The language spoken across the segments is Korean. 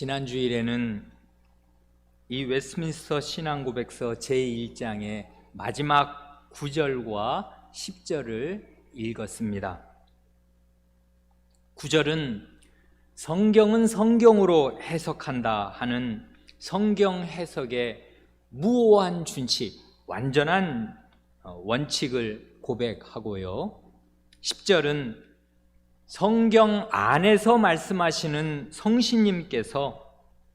지난 주일에는 이 웨스트민스터 신앙고백서 제1장의 마지막 9절과 10절을 읽었습니다. 9절은 성경은 성경으로 해석한다 하는 성경 해석의 무오한 준칙, 완전한 원칙을 고백하고요. 10절은 성경 안에서 말씀하시는 성신님께서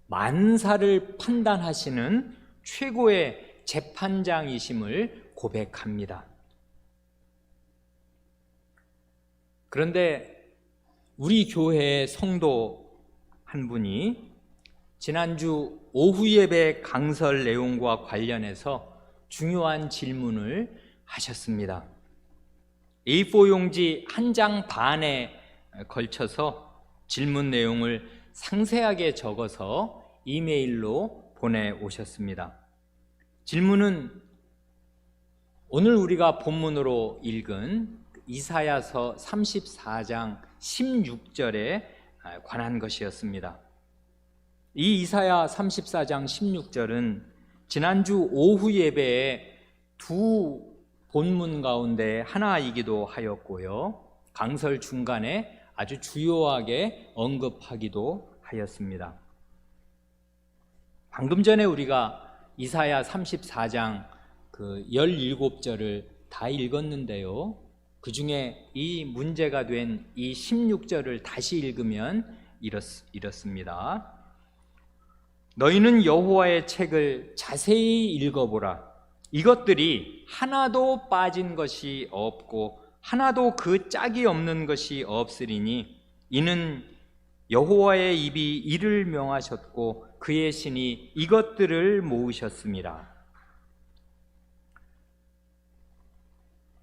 만사를 판단하시는 최고의 재판장이심을 고백합니다. 그런데 우리 교회의 성도 한 분이 지난주 오후 예배 강설 내용과 관련해서 중요한 질문을 하셨습니다. A4 용지 한 장 반에 걸쳐서 질문 내용을 상세하게 적어서 이메일로 보내오셨습니다. 질문은 오늘 우리가 본문으로 읽은 이사야서 34장 16절에 관한 것이었습니다. 이 이사야 34장 16절은 지난주 오후 예배에 두 본문 가운데 하나이기도 하였고요, 강설 중간에 아주 주요하게 언급하기도 하였습니다. 방금 전에 우리가 이사야 34장 17절을 다 읽었는데요, 그 중에 이 문제가 된 이 16절을 다시 읽으면 이렇습니다. 너희는 여호와의 책을 자세히 읽어보라. 이것들이 하나도 빠진 것이 없고 하나도 그 짝이 없는 것이 없으리니 이는 여호와의 입이 이를 명하셨고 그의 신이 이것들을 모으셨습니다.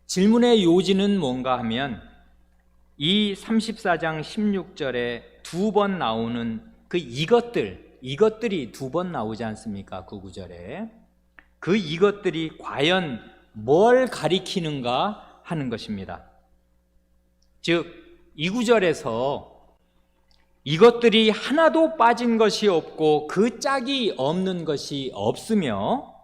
질문의 요지는 뭔가 하면 이 34장 16절에 두 번 나오는 그 이것들이 두 번 나오지 않습니까? 그 구절에 그 이것들이 과연 뭘 가리키는가 하는 것입니다. 즉, 이 구절에서 이것들이 하나도 빠진 것이 없고 그 짝이 없는 것이 없으며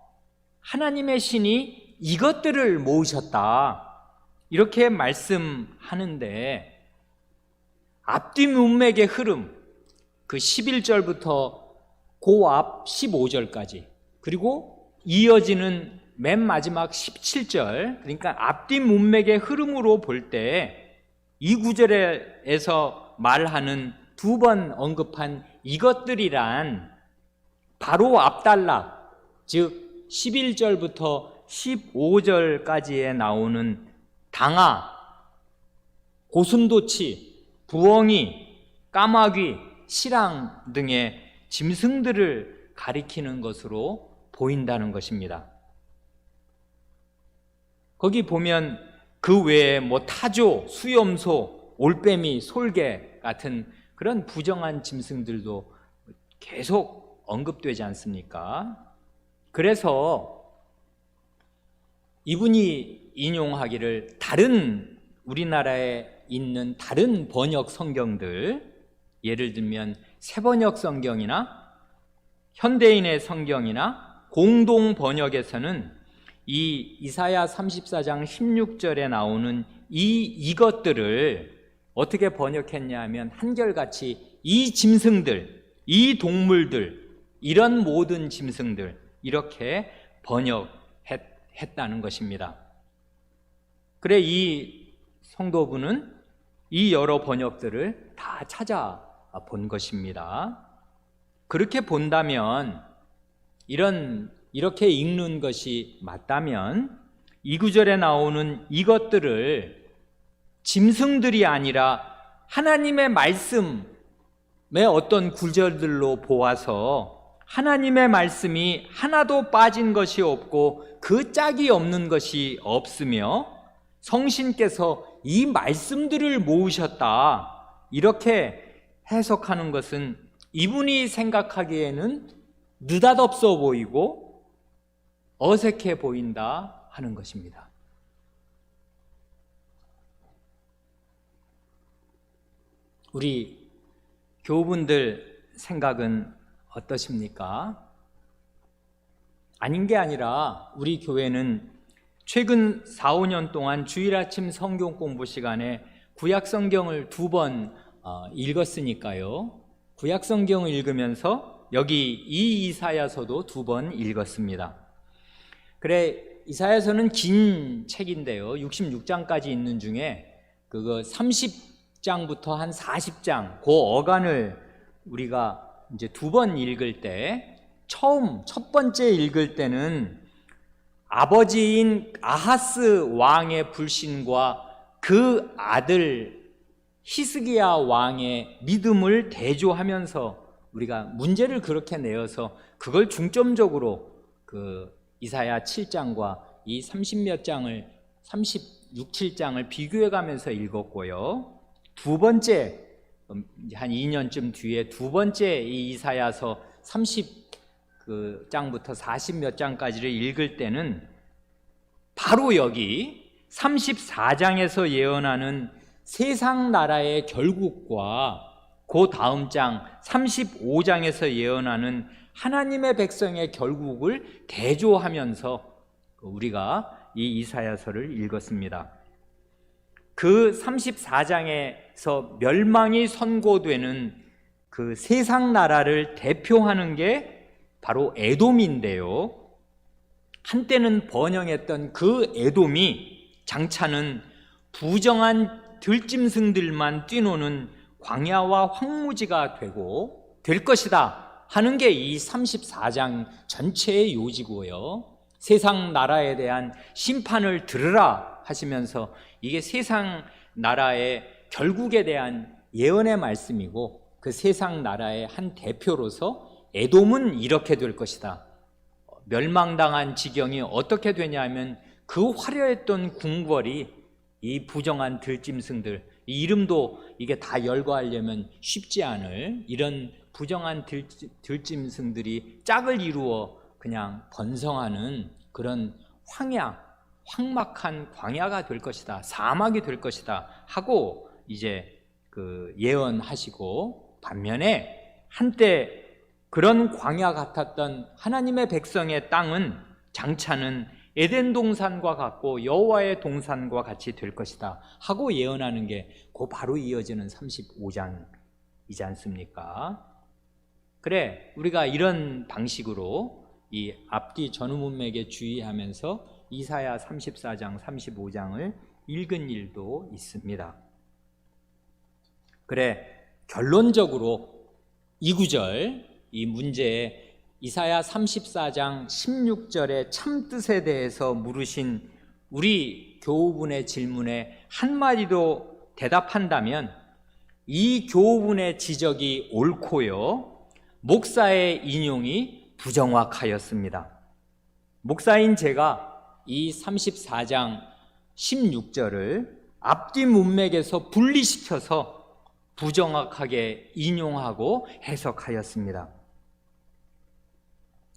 하나님의 신이 이것들을 모으셨다, 이렇게 말씀하는데 앞뒤 문맥의 흐름, 그 11절부터 그 앞 15절까지, 그리고 이어지는 맨 마지막 17절, 그러니까 앞뒤 문맥의 흐름으로 볼 때 이 구절에서 말하는 두 번 언급한 이것들이란 바로 앞달라, 즉 11절부터 15절까지에 나오는 당아, 고슴도치, 부엉이, 까마귀, 시랑 등의 짐승들을 가리키는 것으로 보인다는 것입니다. 거기 보면 그 외에 타조, 수염소, 올빼미, 솔개 같은 그런 부정한 짐승들도 계속 언급되지 않습니까? 그래서 이분이 인용하기를 다른 우리나라에 있는 다른 번역 성경들, 예를 들면 새번역 성경이나 현대인의 성경이나 공동 번역에서는 이 이사야 34장 16절에 나오는 이것들을 어떻게 번역했냐 하면 한결같이 이 짐승들, 이 동물들, 이런 모든 짐승들, 이렇게 번역했다는 것입니다. 그래 이 성도분은 이 여러 번역들을 다 찾아본 것입니다. 그렇게 본다면, 이렇게 읽는 것이 맞다면 이 구절에 나오는 이것들을 짐승들이 아니라 하나님의 말씀의 어떤 구절들로 보아서 하나님의 말씀이 하나도 빠진 것이 없고 그 짝이 없는 것이 없으며 성신께서 이 말씀들을 모으셨다, 이렇게 해석하는 것은 이분이 생각하기에는 느닷없어 보이고 어색해 보인다 하는 것입니다. 우리 교우분들 생각은 어떠십니까? 아닌 게 아니라 우리 교회는 최근 4, 5년 동안 주일 아침 성경 공부 시간에 구약 성경을 2번 읽었으니까요. 구약 성경을 읽으면서 여기 이 이사야서도 2번 읽었습니다. 그래, 이사야서는 긴 책인데요. 66장까지 있는 중에 그거 30장부터 한 40장 그 어간을 우리가 이제 2번 읽을 때 첫 번째 읽을 때는 아버지인 아하스 왕의 불신과 그 아들 히스기야 왕의 믿음을 대조하면서 우리가 문제를 그렇게 내어서 그걸 중점적으로 그 이사야 7장과 이 30몇 장을 36, 7장을 비교해 가면서 읽었고요. 두 번째 한 2년쯤 뒤에 두 번째 이 이사야서 30장부터 40몇 장까지를 읽을 때는 바로 여기 34장에서 예언하는 세상 나라의 결국과 그 다음 장 35장에서 예언하는 하나님의 백성의 결국을 대조하면서 우리가 이 이사야서를 읽었습니다. 그 34장에서 멸망이 선고되는 그 세상 나라를 대표하는 게 바로 에돔인데요. 한때는 번영했던 그 에돔이 장차는 부정한 들짐승들만 뛰노는 광야와 황무지가 될 것이다 하는 게 이 34장 전체의 요지고요. 세상 나라에 대한 심판을 들으라 하시면서 이게 세상 나라의 결국에 대한 예언의 말씀이고, 그 세상 나라의 한 대표로서 에돔은 이렇게 될 것이다. 멸망당한 지경이 어떻게 되냐면 그 화려했던 궁궐이 이 부정한 들짐승들, 이 이름도 이게 다 열거하려면 쉽지 않을 이런 부정한 들짐승들이 짝을 이루어 그냥 번성하는 그런 황막한 광야가 될 것이다, 사막이 될 것이다 하고 이제 그 예언하시고, 반면에 한때 그런 광야 같았던 하나님의 백성의 땅은 장차는 에덴 동산과 같고 여호와의 동산과 같이 될 것이다 하고 예언하는 게 그 바로 이어지는 35장이지 않습니까? 그래, 우리가 이런 방식으로 이 앞뒤 전후문맥에 주의하면서 이사야 34장, 35장을 읽은 일도 있습니다. 그래, 결론적으로 이 구절, 이 문제에 이사야 34장 16절의 참뜻에 대해서 물으신 우리 교우분의 질문에 한마디도 대답한다면 이 교우분의 지적이 옳고요, 목사의 인용이 부정확하였습니다. 목사인 제가 이 34장 16절을 앞뒤 문맥에서 분리시켜서 부정확하게 인용하고 해석하였습니다.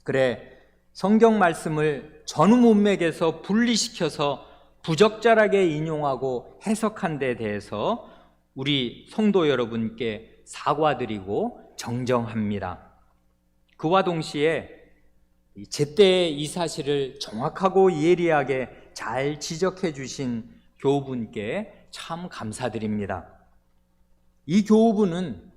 그래, 성경 말씀을 전후 문맥에서 분리시켜서 부적절하게 인용하고 해석한 데 대해서 우리 성도 여러분께 사과드리고 정정합니다. 그와 동시에 제때 이 사실을 정확하고 예리하게 잘 지적해 주신 교우분께 참 감사드립니다. 이 교우분은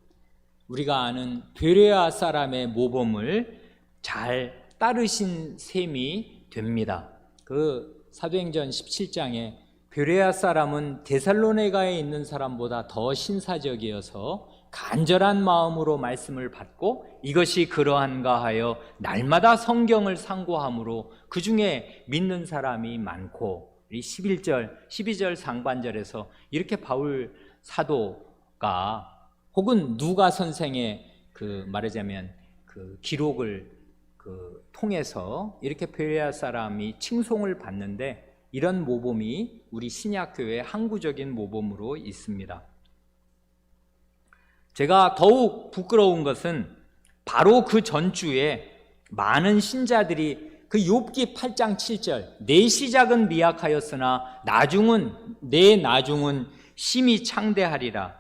우리가 아는 베레아 사람의 모범을 잘 따르신 셈이 됩니다. 그 사도행전 17장에 베레아 사람은 데살로니가에 있는 사람보다 더 신사적이어서 간절한 마음으로 말씀을 받고 이것이 그러한가 하여 날마다 성경을 상고함으로 그 중에 믿는 사람이 많고, 이 12절 상반절에서 이렇게 바울 사도가 혹은 누가 선생의 그 말하자면 그 기록을 통해서 이렇게 베레아 사람이 칭송을 받는데, 이런 모범이 우리 신약교회의 항구적인 모범으로 있습니다. 제가 더욱 부끄러운 것은 바로 그 전주에 많은 신자들이 그 욥기 8장 7절 내 시작은 미약하였으나 내 나중은 심히 창대하리라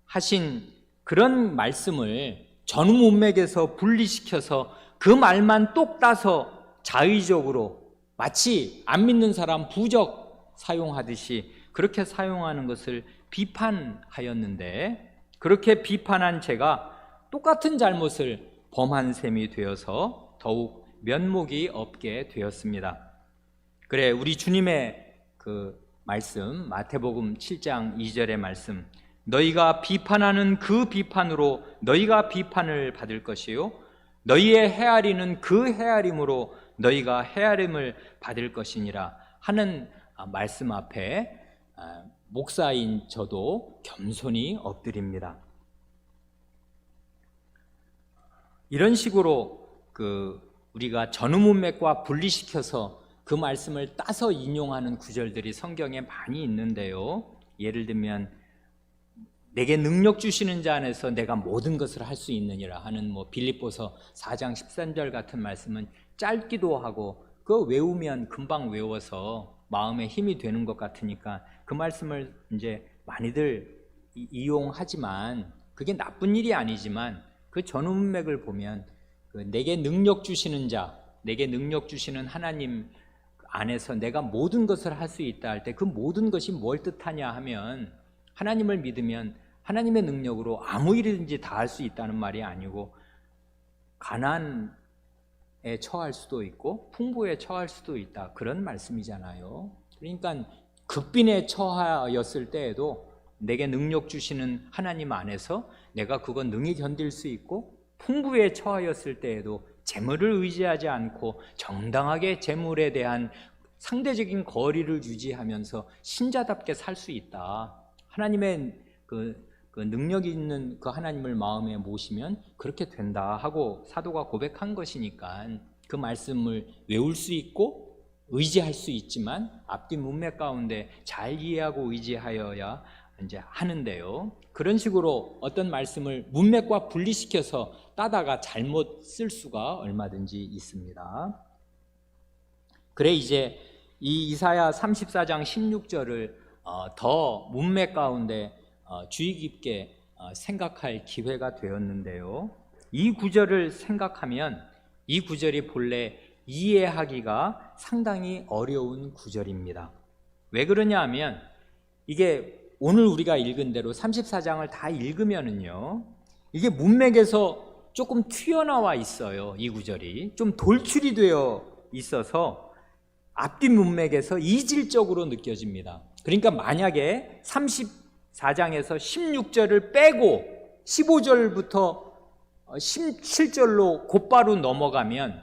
하신 그런 말씀을 전후 문맥에서 분리시켜서 그 말만 똑 따서 자의적으로 마치 안 믿는 사람 부적 사용하듯이 그렇게 사용하는 것을 비판하였는데, 그렇게 비판한 제가 똑같은 잘못을 범한 셈이 되어서 더욱 면목이 없게 되었습니다. 그래, 우리 주님의 그 말씀, 마태복음 7장 2절의 말씀, 너희가 비판하는 그 비판으로 너희가 비판을 받을 것이요 너희의 헤아리는 그 헤아림으로 너희가 헤아림을 받을 것이니라 하는 말씀 앞에 목사인 저도 겸손히 엎드립니다. 이런 식으로 우리가 전후 문맥과 분리시켜서 그 말씀을 따서 인용하는 구절들이 성경에 많이 있는데요. 예를 들면 내게 능력 주시는 자 안에서 내가 모든 것을 할 수 있느니라 하는 빌립보서 4장 13절 같은 말씀은 짧기도 하고 그거 외우면 금방 외워서 마음에 힘이 되는 것 같으니까 그 말씀을 이제 많이들 이용하지만 그게 나쁜 일이 아니지만 그 전후 문맥을 보면 내게 능력 주시는 자, 내게 능력 주시는 하나님 안에서 내가 모든 것을 할 수 있다 할 때 그 모든 것이 뭘 뜻하냐 하면 하나님을 믿으면 하나님의 능력으로 아무 일이든지 다 할 수 있다는 말이 아니고 가난에 처할 수도 있고 풍부에 처할 수도 있다, 그런 말씀이잖아요. 그러니까 극빈에 처하였을 때에도 내게 능력 주시는 하나님 안에서 내가 그건 능히 견딜 수 있고, 풍부에 처하였을 때에도 재물을 의지하지 않고 정당하게 재물에 대한 상대적인 거리를 유지하면서 신자답게 살 수 있다. 하나님의 그 능력이 있는 그 하나님을 마음에 모시면 그렇게 된다 하고 사도가 고백한 것이니까 그 말씀을 외울 수 있고 의지할 수 있지만 앞뒤 문맥 가운데 잘 이해하고 의지하여야 이제 하는데요. 그런 식으로 어떤 말씀을 문맥과 분리시켜서 따다가 잘못 쓸 수가 얼마든지 있습니다. 그래, 이제 이 이사야 34장 16절을 더 문맥 가운데 주의 깊게 생각할 기회가 되었는데요. 이 구절을 생각하면 이 구절이 본래 이해하기가 상당히 어려운 구절입니다. 왜 그러냐 하면 이게 오늘 우리가 읽은 대로 34장을 다 읽으면은요, 이게 문맥에서 조금 튀어나와 있어요. 이 구절이 좀 돌출이 되어 있어서 앞뒤 문맥에서 이질적으로 느껴집니다. 그러니까 만약에 34장에서 16절을 빼고 15절부터 17절로 곧바로 넘어가면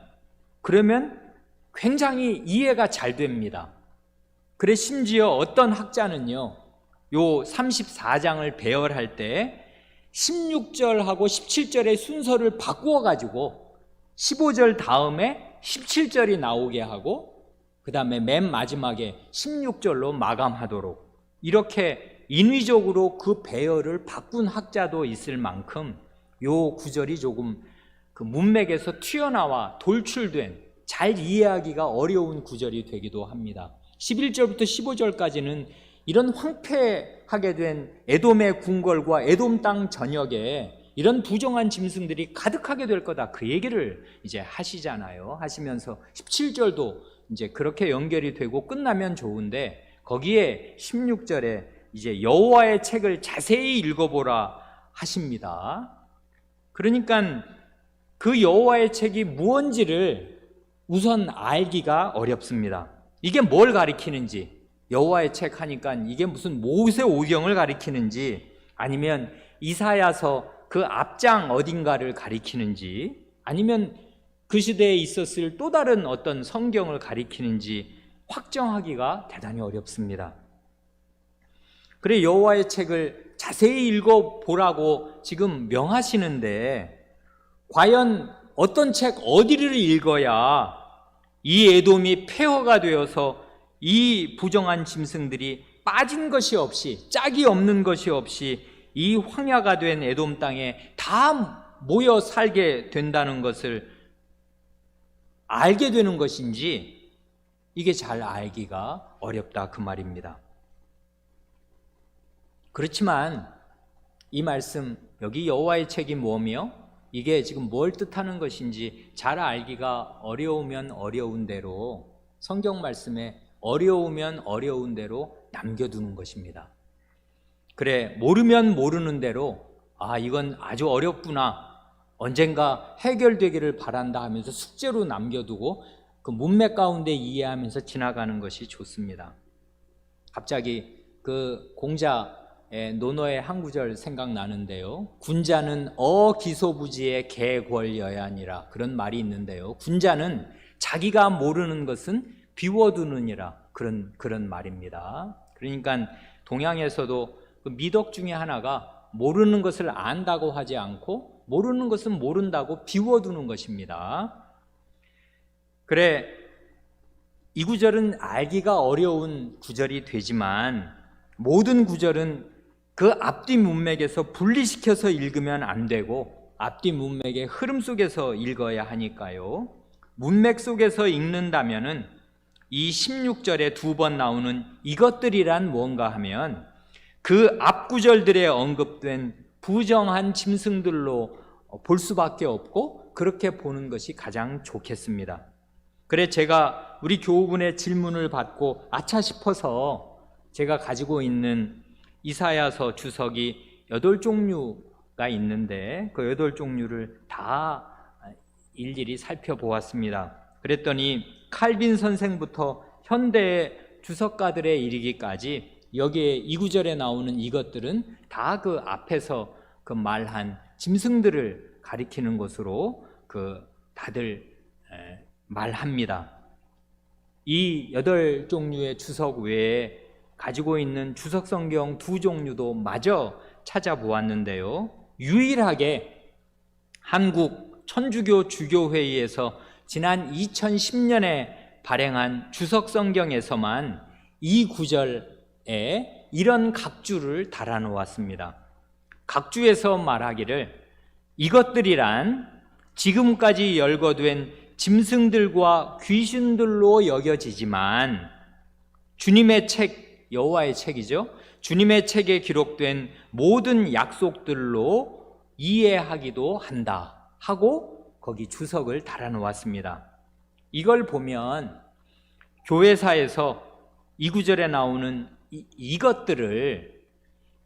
그러면 굉장히 이해가 잘 됩니다. 그래, 심지어 어떤 학자는요, 요 34장을 배열할 때 16절하고 17절의 순서를 바꾸어 가지고 15절 다음에 17절이 나오게 하고 그 다음에 맨 마지막에 16절로 마감하도록 이렇게 인위적으로 그 배열을 바꾼 학자도 있을 만큼 요 구절이 조금 그 문맥에서 튀어나와 돌출된 잘 이해하기가 어려운 구절이 되기도 합니다. 11절부터 15절까지는 이런 황폐하게 된 에돔의 궁궐과 에돔 땅 전역에 이런 부정한 짐승들이 가득하게 될 거다, 그 얘기를 이제 하시잖아요. 하시면서 17절도 이제 그렇게 연결이 되고 끝나면 좋은데 거기에 16절에 이제 여호와의 책을 자세히 읽어보라 하십니다. 그러니까 그 여호와의 책이 무언지를 우선 알기가 어렵습니다. 이게 뭘 가리키는지, 여호와의 책 하니까 이게 무슨 모세오경을 가리키는지 아니면 이사야서 그 앞장 어딘가를 가리키는지 아니면 그 시대에 있었을 또 다른 어떤 성경을 가리키는지 확정하기가 대단히 어렵습니다. 그래, 여호와의 책을 자세히 읽어보라고 지금 명하시는데 과연 어떤 책 어디를 읽어야 이 에돔이 폐허가 되어서 이 부정한 짐승들이 빠진 것이 없이, 짝이 없는 것이 없이 이 황야가 된 에돔 땅에 다 모여 살게 된다는 것을 알게 되는 것인지 이게 잘 알기가 어렵다, 그 말입니다. 그렇지만 이 말씀, 여기 여호와의 책이 뭐며 이게 지금 뭘 뜻하는 것인지 잘 알기가 어려우면 어려운 대로, 성경 말씀에 어려우면 어려운 대로 남겨두는 것입니다. 그래, 모르면 모르는 대로 이건 아주 어렵구나, 언젠가 해결되기를 바란다 하면서 숙제로 남겨두고 그 문맥 가운데 이해하면서 지나가는 것이 좋습니다. 갑자기 그 공자의 논어의 한 구절 생각나는데요. 군자는 어기소부지의 개궐여야니라, 그런 말이 있는데요. 군자는 자기가 모르는 것은 비워두느니라, 그런 말입니다. 그러니까 동양에서도 그 미덕 중에 하나가 모르는 것을 안다고 하지 않고 모르는 것은 모른다고 비워두는 것입니다. 그래, 이 구절은 알기가 어려운 구절이 되지만 모든 구절은 그 앞뒤 문맥에서 분리시켜서 읽으면 안 되고 앞뒤 문맥의 흐름 속에서 읽어야 하니까요. 문맥 속에서 읽는다면은 이 16절에 두 번 나오는 이것들이란 뭔가 하면 그 앞 구절들에 언급된 부정한 짐승들로 볼 수밖에 없고 그렇게 보는 것이 가장 좋겠습니다. 그래, 제가 우리 교우분의 질문을 받고 아차 싶어서 제가 가지고 있는 이사야서 주석이 8종류가 있는데 그 8종류를 다 일일이 살펴보았습니다. 그랬더니 칼빈 선생부터 현대의 주석가들에 이르기까지 여기에 이 구절에 나오는 이것들은 다 그 앞에서 그 말한 짐승들을 가리키는 것으로 다들 말합니다. 이 8종류의 주석 외에 가지고 있는 주석 성경 2종류도 마저 찾아보았는데요. 유일하게 한국 천주교 주교회의에서 지난 2010년에 발행한 주석 성경에서만 이 구절에 이런 각주를 달아놓았습니다. 각주에서 말하기를 이것들이란 지금까지 열거된 짐승들과 귀신들로 여겨지지만 주님의 책, 여호와의 책이죠. 주님의 책에 기록된 모든 약속들로 이해하기도 한다 하고 거기 주석을 달아놓았습니다. 이걸 보면 교회사에서 이 구절에 나오는 이것들을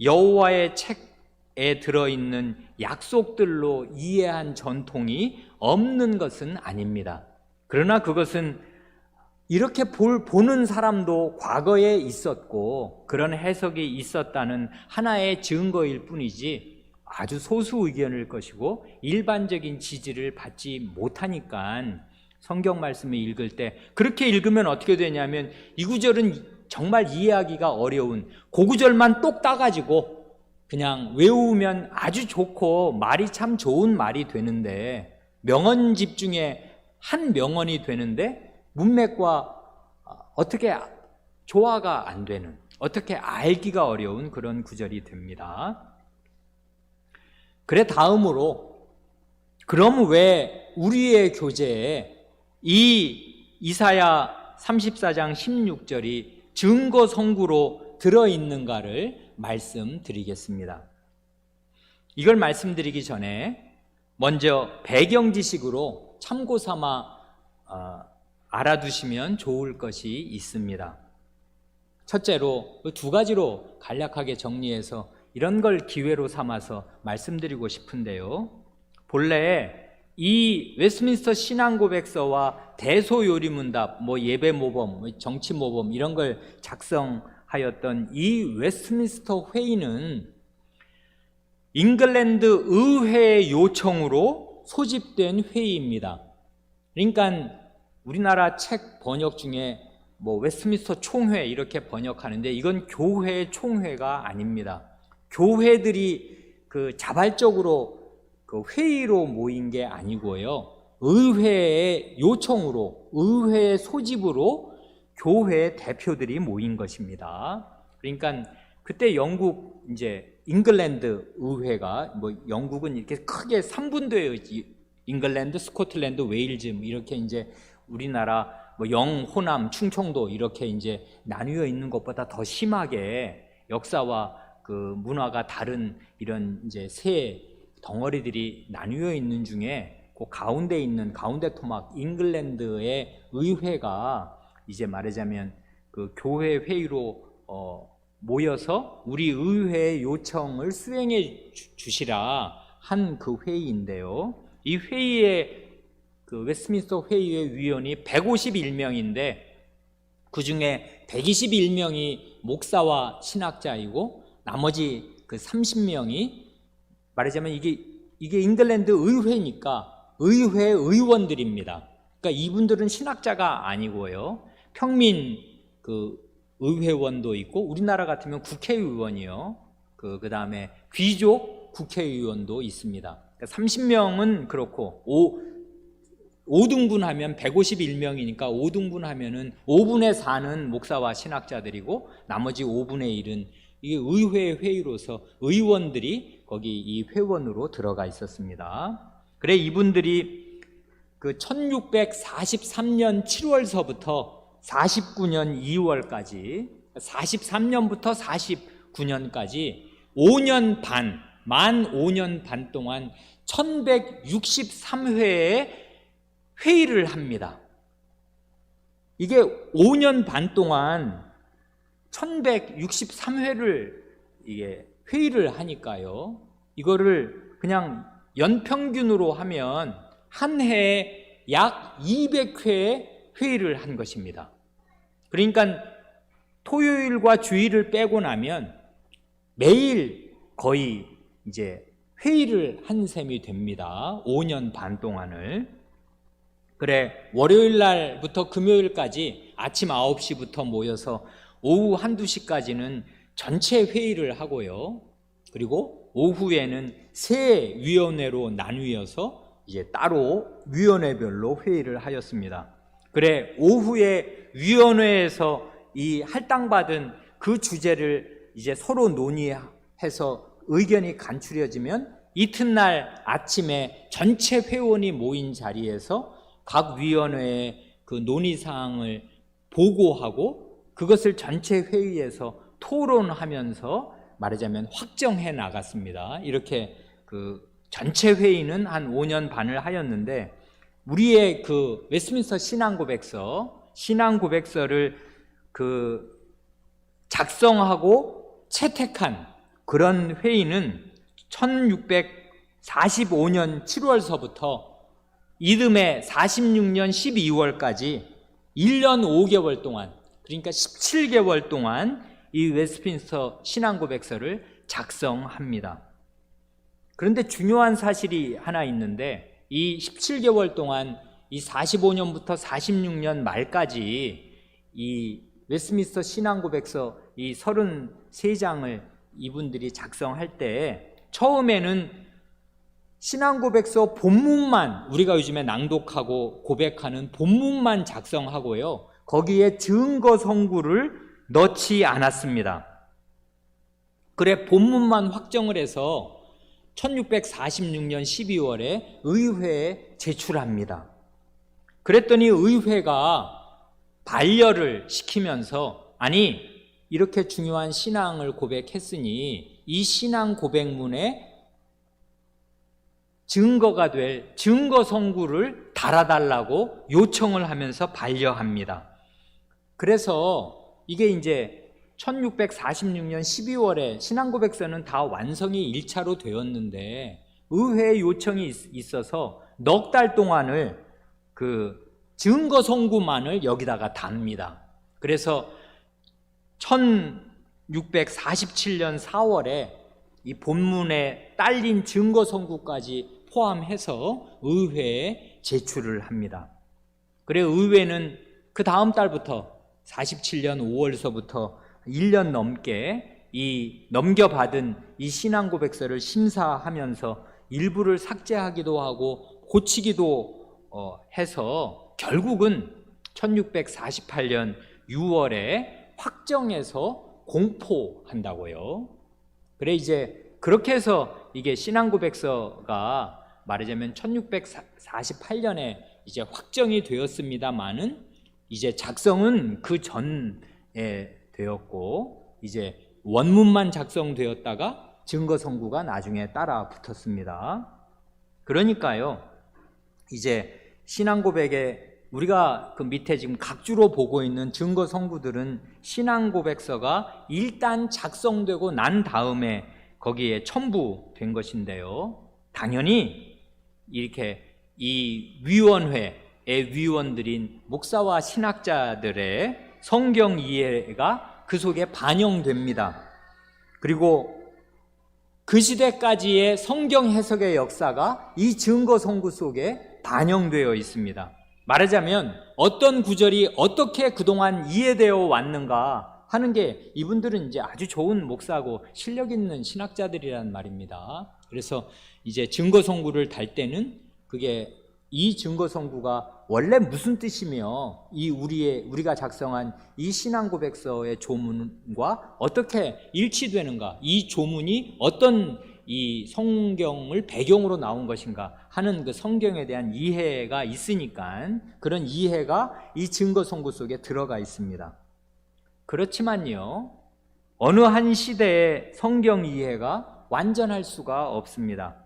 여호와의 책에 들어있는 약속들로 이해한 전통이 없는 것은 아닙니다. 그러나 그것은 이렇게 보는 사람도 과거에 있었고 그런 해석이 있었다는 하나의 증거일 뿐이지 아주 소수 의견일 것이고 일반적인 지지를 받지 못하니까 성경 말씀을 읽을 때 그렇게 읽으면 어떻게 되냐면 이 구절은 정말 이해하기가 어려운 그 구절만 똑 따가지고 그냥 외우면 아주 좋고 말이 참 좋은 말이 되는데 명언집 중에 한 명언이 되는데 문맥과 어떻게 조화가 안 되는, 어떻게 알기가 어려운 그런 구절이 됩니다. 그래, 다음으로 그럼 왜 우리의 교재에 이 이사야 34장 16절이 증거 성구로 들어있는가를 말씀드리겠습니다. 이걸 말씀드리기 전에 먼저 배경 지식으로 참고 삼아 알아두시면 좋을 것이 있습니다. 첫째로 두 가지로 간략하게 정리해서 이런 걸 기회로 삼아서 말씀드리고 싶은데요. 본래 이 웨스트민스터 신앙고백서와 대소요리문답, 예배모범, 정치모범 이런 걸 작성하였던 이 웨스트민스터 회의는 잉글랜드 의회의 요청으로 소집된 회의입니다. 그러니까 우리나라 책 번역 중에 웨스트민스터 총회 이렇게 번역하는데 이건 교회 총회가 아닙니다. 교회들이 자발적으로 회의로 모인 게 아니고요. 의회의 요청으로, 의회의 소집으로 교회 대표들이 모인 것입니다. 그러니까 그때 영국 잉글랜드 의회가 영국은 이렇게 크게 3분도예요. 잉글랜드, 스코틀랜드, 웨일즈 이렇게 우리나라 영호남, 충청도 이렇게 나뉘어 있는 것보다 더 심하게 역사와 그 문화가 다른 이런 세 덩어리들이 나뉘어 있는 중에 그 가운데 있는 가운데 토막 잉글랜드의 의회가 이제 말하자면 그 교회 회의로 모여서 우리 의회의 요청을 수행해 주시라 한 그 회의인데요. 이 회의에 그 웨스트민스터 회의의 위원이 151명인데 그 중에 121명이 목사와 신학자이고 나머지 그 30명이 말하자면 이게 잉글랜드 의회니까 의회 의원들입니다. 그러니까 이분들은 신학자가 아니고요. 평민 그 의회원도 있고 우리나라 같으면 국회의원이요. 그 다음에 귀족 국회의원도 있습니다. 그러니까 30명은 그렇고 5등분 하면 151명이니까 5등분 하면은 5분의 4는 목사와 신학자들이고 나머지 5분의 1은 이게 의회 회의로서 의원들이 거기 이 회원으로 들어가 있었습니다. 그래 이분들이 그 1643년 7월서부터 49년 2월까지 43년부터 49년까지 5년 반, 만 5년 반 동안 1163회의 회의를 합니다. 이게 5년 반 동안 1163회를 이게 회의를 하니까요. 이거를 그냥 연평균으로 하면 한 해에 약 200회 회의를 한 것입니다. 그러니까 토요일과 주일을 빼고 나면 매일 거의 이제 회의를 한 셈이 됩니다. 5년 반 동안을. 그래 월요일 날부터 금요일까지 아침 9시부터 모여서 오후 1, 2시까지는 전체 회의를 하고요. 그리고 오후에는 세 위원회로 나뉘어서 이제 따로 위원회별로 회의를 하였습니다. 그래 오후에 위원회에서 이 할당받은 그 주제를 이제 서로 논의해서 의견이 간추려지면 이튿날 아침에 전체 회원이 모인 자리에서 각 위원회의 그 논의사항을 보고하고 그것을 전체 회의에서 토론하면서 말하자면 확정해 나갔습니다. 이렇게 그 전체 회의는 한 5년 반을 하였는데 우리의 그 웨스트민스터 신앙고백서를 그 작성하고 채택한 그런 회의는 1645년 7월서부터 이듬해 46년 12월까지 1년 5개월 동안 그러니까 17개월 동안 이 웨스트민스터 신앙고백서를 작성합니다. 그런데 중요한 사실이 하나 있는데 이 17개월 동안 이 45년부터 46년 말까지 이 웨스트민스터 신앙고백서 이 33장을 이분들이 작성할 때 처음에는 신앙고백서 본문만 우리가 요즘에 낭독하고 고백하는 본문만 작성하고요. 거기에 증거 성구를 넣지 않았습니다. 그래 본문만 확정을 해서 1646년 12월에 의회에 제출합니다. 그랬더니 의회가 반려를 시키면서 아니 이렇게 중요한 신앙을 고백했으니 이 신앙 고백문에 증거가 될 증거 성구를 달아달라고 요청을 하면서 반려합니다. 그래서 이게 이제 1646년 12월에 신앙고백서는 다 완성이 1차로 되었는데 의회의 요청이 있어서 넉 달 동안을 그 증거 성구만을 여기다가 답니다. 그래서 1647년 4월에 이 본문에 딸린 증거 성구까지 포함해서 의회에 제출을 합니다. 그래 의회는 그 다음 달부터 47년 5월서부터 1년 넘게 이 넘겨받은 이 신앙고백서를 심사하면서 일부를 삭제하기도 하고 고치기도 해서 결국은 1648년 6월에 확정해서 공포한다고요. 그래 이제 그렇게 해서 이게 신앙고백서가 말하자면 1648년에 이제 확정이 되었습니다만은 이제 작성은 그 전에 되었고 이제 원문만 작성되었다가 증거 선구가 나중에 따라 붙었습니다. 그러니까요, 이제 신앙 고백에 우리가 그 밑에 지금 각주로 보고 있는 증거 선구들은 신앙 고백서가 일단 작성되고 난 다음에 거기에 첨부된 것인데요, 당연히 이렇게 이 위원회의 위원들인 목사와 신학자들의 성경 이해가 그 속에 반영됩니다. 그리고 그 시대까지의 성경 해석의 역사가 이 증거 선구 속에 반영되어 있습니다. 말하자면 어떤 구절이 어떻게 그동안 이해되어 왔는가 하는 게, 이분들은 이제 아주 좋은 목사고 실력 있는 신학자들이란 말입니다. 그래서 이제 증거 선구를 달 때는 그게 이 증거 선구가 원래 무슨 뜻이며 우리가 작성한 이 신앙 고백서의 조문과 어떻게 일치되는가, 이 조문이 어떤 이 성경을 배경으로 나온 것인가 하는 그 성경에 대한 이해가 있으니까 그런 이해가 이 증거 선구 속에 들어가 있습니다. 그렇지만요, 어느 한 시대의 성경 이해가 완전할 수가 없습니다.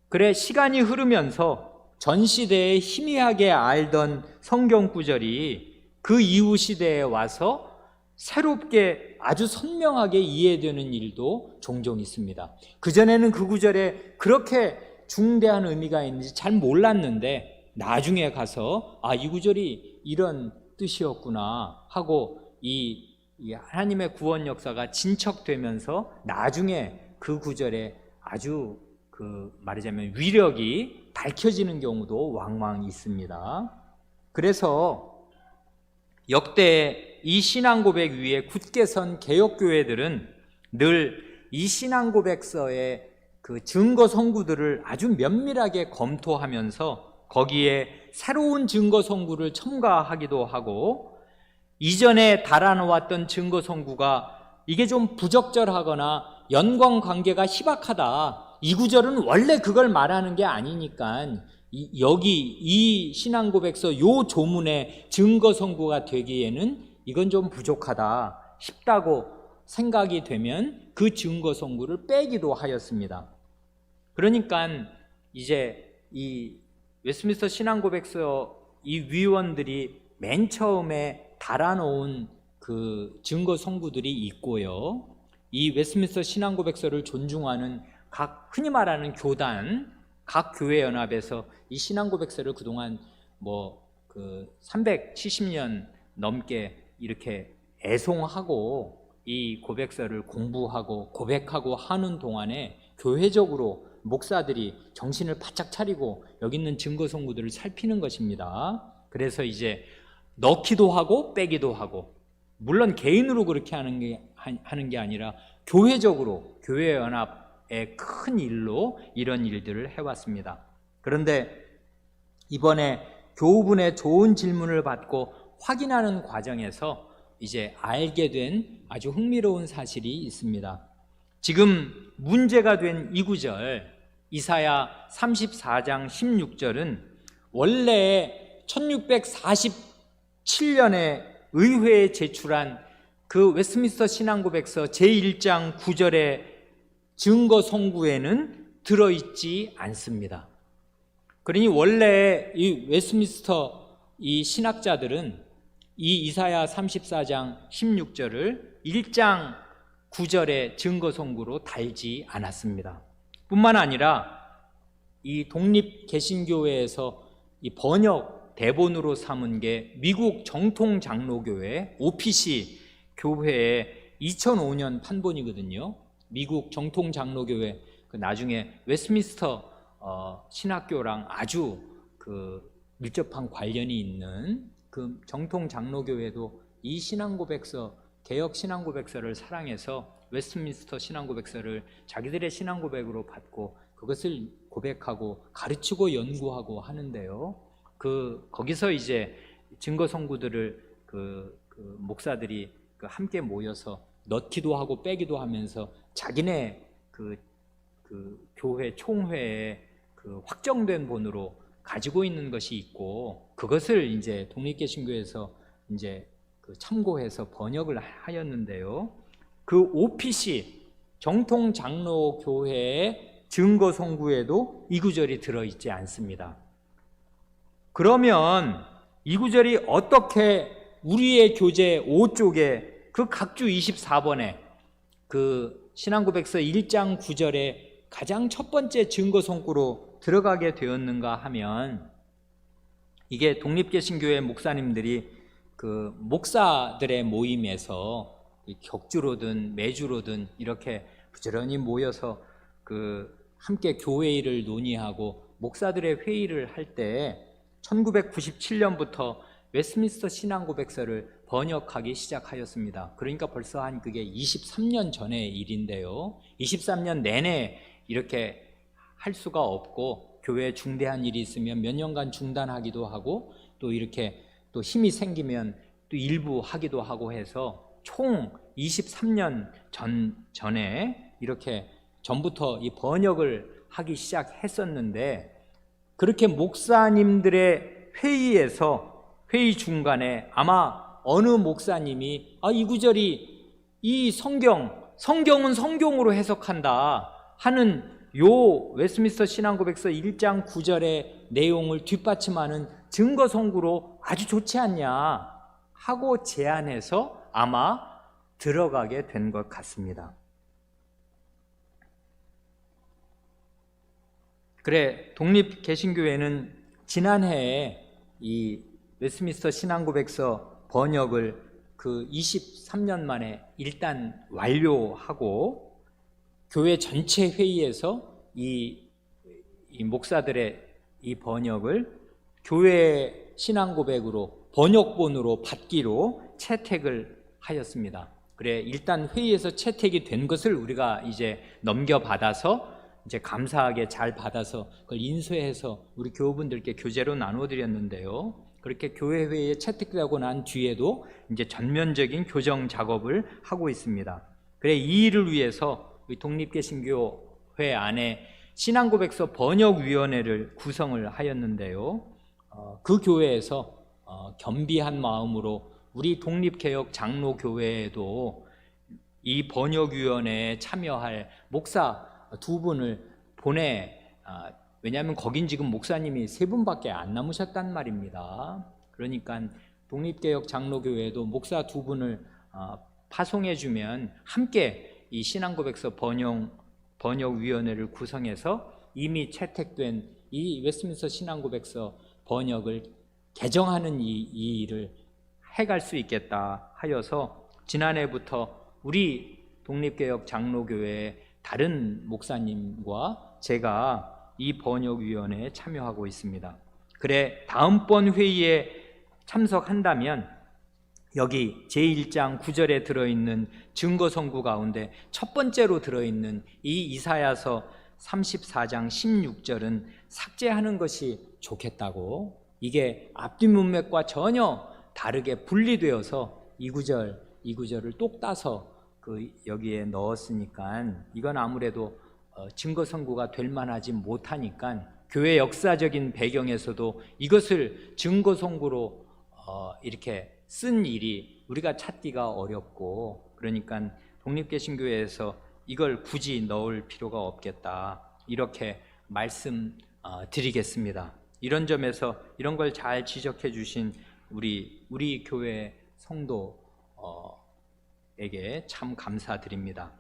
그래, 시간이 흐르면서 전 시대에 희미하게 알던 성경 구절이 그 이후 시대에 와서 새롭게 아주 선명하게 이해되는 일도 종종 있습니다. 그전에는 그 구절에 그렇게 중대한 의미가 있는지 잘 몰랐는데 나중에 가서 이 구절이 이런 뜻이었구나 하고 이 하나님의 구원 역사가 진척되면서 나중에 그 구절에 아주 말하자면 위력이 밝혀지는 경우도 왕왕 있습니다. 그래서 역대 이 신앙 고백 위에 굳게 선 개혁교회들은 늘 이 신앙 고백서의 그 증거 선구들을 아주 면밀하게 검토하면서 거기에 새로운 증거 선구를 첨가하기도 하고, 이전에 달아놓았던 증거 선구가 이게 좀 부적절하거나 연관 관계가 희박하다, 이 구절은 원래 그걸 말하는 게 아니니까 여기 이 신앙 고백서 요 조문의 증거 선구가 되기에는 이건 좀 부족하다 싶다고 생각이 되면 그 증거 선구를 빼기도 하였습니다. 그러니까 이제 이 웨스트민스터 신앙 고백서 이 위원들이 맨 처음에 달아놓은 그 증거 선구들이 있고요, 이 웨스트민스터 신앙 고백서를 존중하는 각 흔히 말하는 교단, 각 교회 연합에서 이 신앙 고백서를 그동안 370년 넘게 이렇게 애송하고 이 고백서를 공부하고 고백하고 하는 동안에 교회적으로 목사들이 정신을 바짝 차리고 여기 있는 증거 선구들을 살피는 것입니다. 그래서 이제 넣기도 하고 빼기도 하고, 물론 개인으로 그렇게 하는 게 아니라 교회적으로 교회 연합의 큰 일로 이런 일들을 해왔습니다. 그런데 이번에 교우분의 좋은 질문을 받고 확인하는 과정에서 이제 알게 된 아주 흥미로운 사실이 있습니다. 지금 문제가 된 이 구절, 이사야 34장 16절은 원래 1647년에 의회에 제출한 그 웨스트민스터 신앙고백서 제1장 9절의 증거 선구에는 들어있지 않습니다. 그러니 원래 이 웨스트민스터 이 신학자들은 이 이사야 34장 16절을 1장 9절의 증거 선구로 달지 않았습니다. 뿐만 아니라 이 독립 개신교회에서 이 번역 대본으로 삼은 게 미국 정통 장로교회 OPC 교회의 2005년 판본이거든요. 미국 정통 장로교회, 나중에 웨스트민스터 신학교랑 아주 밀접한 관련이 있는 그 정통 장로교회도 이 신앙고백서, 개혁 신앙고백서를 사랑해서 웨스트민스터 신앙고백서를 자기들의 신앙고백으로 받고 그것을 고백하고 가르치고 연구하고 하는데요. 거기서 이제 증거 선구들을 목사들이 함께 모여서 넣기도 하고 빼기도 하면서 자기네 교회 총회에 확정된 본으로 가지고 있는 것이 있고, 그것을 이제 독립개신교에서 이제 참고해서 번역을 하였는데요. 그 OPC 정통 장로 교회의 증거 송구에도 이 구절이 들어있지 않습니다. 그러면 이 구절이 어떻게 우리의 교재 5쪽에 그 각주 24번에 그 신앙고백서 1장 9절에 가장 첫 번째 증거 송구로 들어가게 되었는가 하면, 이게 독립개신교회 목사님들이 그 목사들의 모임에서 격주로든 매주로든 이렇게 부지런히 모여서 그 함께 교회 일을 논의하고 목사들의 회의를 할 때 1997년부터 웨스트민스터 신앙고백서를 번역하기 시작하였습니다. 그러니까 벌써 한 그게 23년 전의 일인데요. 23년 내내 이렇게 할 수가 없고, 교회에 중대한 일이 있으면 몇 년간 중단하기도 하고, 또 이렇게 또 힘이 생기면 또 일부 하기도 하고 해서 총 23년 전에 이렇게 전부터 이 번역을 하기 시작했었는데, 그렇게 목사님들의 회의에서 회의 중간에 아마 어느 목사님이 이 구절이 이 성경은 성경으로 해석한다 하는 요 웨스트민스터 신앙고백서 1장 9절의 내용을 뒷받침하는 증거 송구로 아주 좋지 않냐 하고 제안해서 아마 들어가게 된 것 같습니다. 그래, 독립개신교회는 지난해에 이 웨스트민스터 신앙고백서 번역을 그 23년 만에 일단 완료하고, 교회 전체 회의에서 이 목사들의 이 번역을 교회 신앙고백으로 번역본으로 받기로 채택을 하였습니다. 그래, 일단 회의에서 채택이 된 것을 우리가 이제 넘겨받아서 이제 감사하게 잘 받아서 그걸 인쇄해서 우리 교우분들께 교재로 나눠드렸는데요. 그렇게 교회 회의에 채택되고 난 뒤에도 이제 전면적인 교정 작업을 하고 있습니다. 그래, 이 일을 위해서 우리 독립개신교회 안에 신앙고백서 번역위원회를 구성을 하였는데요. 그 교회에서 겸비한 마음으로 우리 독립개혁 장로교회에도 이 번역위원회에 참여할 목사 두 분을 왜냐하면 거긴 지금 목사님이 세 분밖에 안 남으셨단 말입니다. 그러니까 독립개혁 장로교회도 목사 두 분을 파송해주면 함께 이 신앙고백서 번역위원회를 구성해서 이미 채택된 이 웨스트민스터 신앙고백서 번역을 개정하는 이 일을 해갈 수 있겠다 하여서 지난해부터 우리 독립개혁 장로교회의 다른 목사님과 제가 이 번역위원회에 참여하고 있습니다. 그래, 다음번 회의에 참석한다면 여기 제1장 9절에 들어있는 증거선구 가운데 첫 번째로 들어있는 이 이사야서 34장 16절은 삭제하는 것이 좋겠다고, 이게 앞뒤 문맥과 전혀 다르게 분리되어서 이 구절을 똑 따서 여기에 넣었으니까 이건 아무래도 증거선구가 될 만하지 못하니까 교회 역사적인 배경에서도 이것을 증거선구로 이렇게 쓴 일이 우리가 찾기가 어렵고, 그러니까 독립개신교회에서 이걸 굳이 넣을 필요가 없겠다 이렇게 말씀드리겠습니다. 이런 점에서 이런 걸 잘 지적해 주신 우리 교회 성도에게 참 감사드립니다.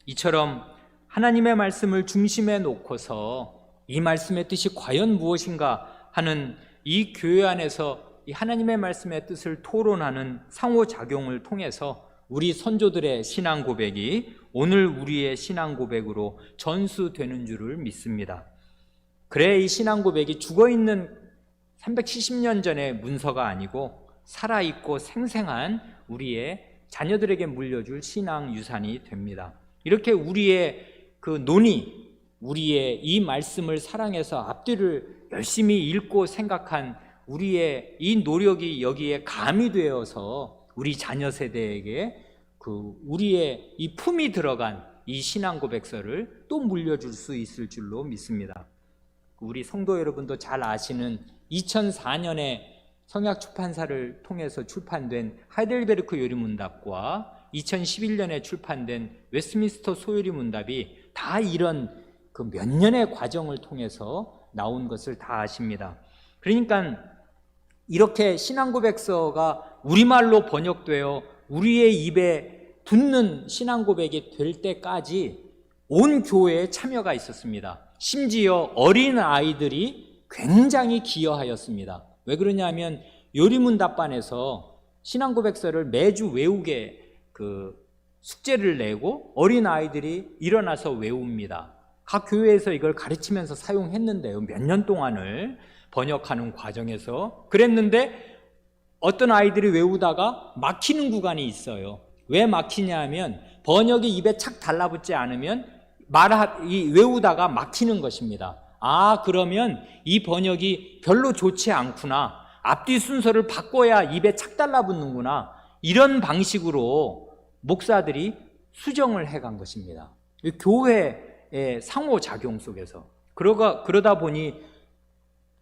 이처럼 하나님의 말씀을 중심에 놓고서 이 말씀의 뜻이 과연 무엇인가 하는 이 교회 안에서 이 하나님의 말씀의 뜻을 토론하는 상호작용을 통해서 우리 선조들의 신앙 고백이 오늘 우리의 신앙 고백으로 전수되는 줄을 믿습니다. 그래, 이 신앙 고백이 죽어있는 370년 전의 문서가 아니고 살아있고 생생한 우리의 자녀들에게 물려줄 신앙 유산이 됩니다. 이렇게 우리의 그 논의, 우리의 이 말씀을 사랑해서 앞뒤를 열심히 읽고 생각한 우리의 이 노력이 여기에 가미되어서 우리 자녀 세대에게 우리의 이 품이 들어간 이 신앙 고백서를 또 물려줄 수 있을 줄로 믿습니다. 우리 성도 여러분도 잘 아시는 2004년에 성약 출판사를 통해서 출판된 하이델베르크 요리문답과 2011년에 출판된 웨스트민스터 소요리 문답이 다 이런 그 몇 년의 과정을 통해서 나온 것을 다 아십니다. 그러니까 이렇게 신앙고백서가 우리말로 번역되어 우리의 입에 붙는 신앙고백이 될 때까지 온 교회에 참여가 있었습니다. 심지어 어린 아이들이 굉장히 기여하였습니다. 왜 그러냐면 요리문답반에서 신앙고백서를 매주 외우게 숙제를 내고 어린 아이들이 일어나서 외웁니다. 각 교회에서 이걸 가르치면서 사용했는데요. 몇 년 동안을 번역하는 과정에서 그랬는데 어떤 아이들이 외우다가 막히는 구간이 있어요. 왜 막히냐 하면 번역이 입에 착 달라붙지 않으면 외우다가 막히는 것입니다. 아, 그러면 이 번역이 별로 좋지 않구나. 앞뒤 순서를 바꿔야 입에 착 달라붙는구나. 이런 방식으로 목사들이 수정을 해간 것입니다. 교회의 상호작용 속에서. 그러다 보니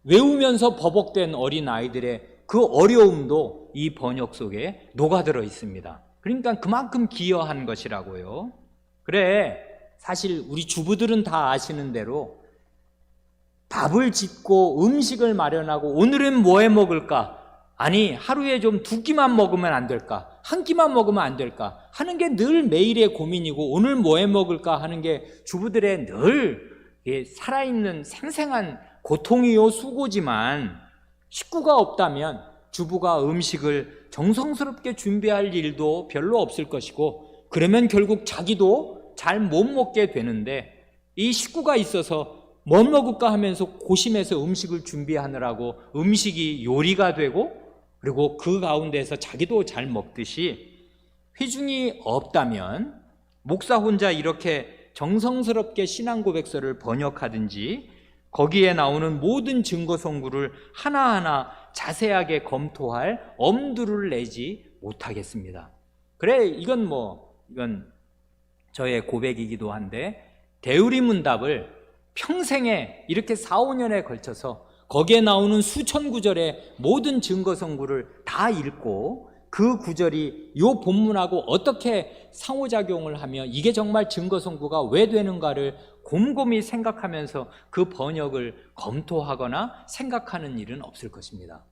외우면서 버벅된 어린 아이들의 그 어려움도 이 번역 속에 녹아들어 있습니다. 그러니까 그만큼 기여한 것이라고요. 그래, 사실 우리 주부들은 다 아시는 대로 밥을 짓고 음식을 마련하고 오늘은 뭐 해 먹을까? 아니, 하루에 좀 2끼만 먹으면 안 될까? 1끼만 먹으면 안 될까? 하는 게 늘 매일의 고민이고 오늘 뭐 해 먹을까 하는 게 주부들의 늘 살아있는 생생한 고통이요 수고지만 식구가 없다면 주부가 음식을 정성스럽게 준비할 일도 별로 없을 것이고 그러면 결국 자기도 잘 못 먹게 되는데 이 식구가 있어서 뭐 먹을까 하면서 고심해서 음식을 준비하느라고 음식이 요리가 되고 그리고 그 가운데서 자기도 잘 먹듯이 회중이 없다면 목사 혼자 이렇게 정성스럽게 신앙고백서를 번역하든지 거기에 나오는 모든 증거성구를 하나하나 자세하게 검토할 엄두를 내지 못하겠습니다. 그래, 이건 저의 고백이기도 한데 대우리 문답을 평생에 이렇게 4, 5년에 걸쳐서 거기에 나오는 수천 구절의 모든 증거성구를 다 읽고 그 구절이 이 본문하고 어떻게 상호작용을 하며 이게 정말 증거성구가 왜 되는가를 곰곰이 생각하면서 그 번역을 검토하거나 생각하는 일은 없을 것입니다.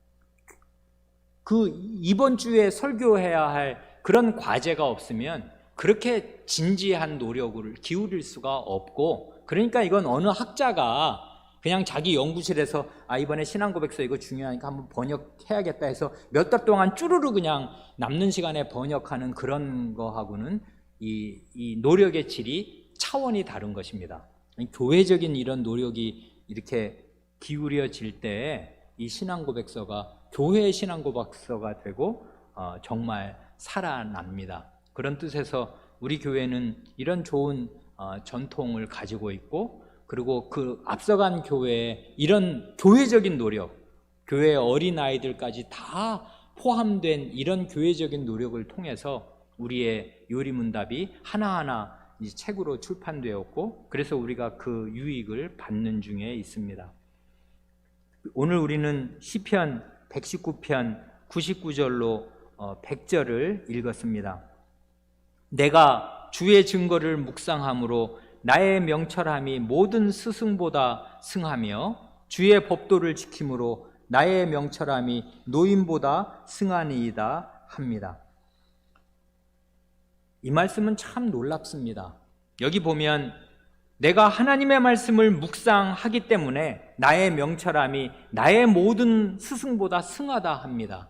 이번 주에 설교해야 할 그런 과제가 없으면 그렇게 진지한 노력을 기울일 수가 없고 그러니까 이건 어느 학자가 그냥 자기 연구실에서 이번에 신앙고백서 이거 중요하니까 한번 번역해야겠다 해서 몇 달 동안 쭈루루 그냥 남는 시간에 번역하는 그런 거하고는 이 노력의 질이 차원이 다른 것입니다. 교회적인 이런 노력이 이렇게 기울여질 때 이 신앙고백서가 교회의 신앙고백서가 되고 정말 살아납니다. 그런 뜻에서 우리 교회는 이런 좋은 전통을 가지고 있고 그리고 그 앞서간 교회에 이런 교회적인 노력, 교회의 어린아이들까지 다 포함된 이런 교회적인 노력을 통해서 우리의 요리문답이 하나하나 이 책으로 출판되었고 그래서 우리가 그 유익을 받는 중에 있습니다. 오늘 우리는 시편 119편 99절로 100절을 읽었습니다. 내가 주의 증거를 묵상함으로 나의 명철함이 모든 스승보다 승하며 주의 법도를 지킴으로 나의 명철함이 노인보다 승하니이다 합니다. 이 말씀은 참 놀랍습니다. 여기 보면 내가 하나님의 말씀을 묵상하기 때문에 나의 명철함이 나의 모든 스승보다 승하다 합니다.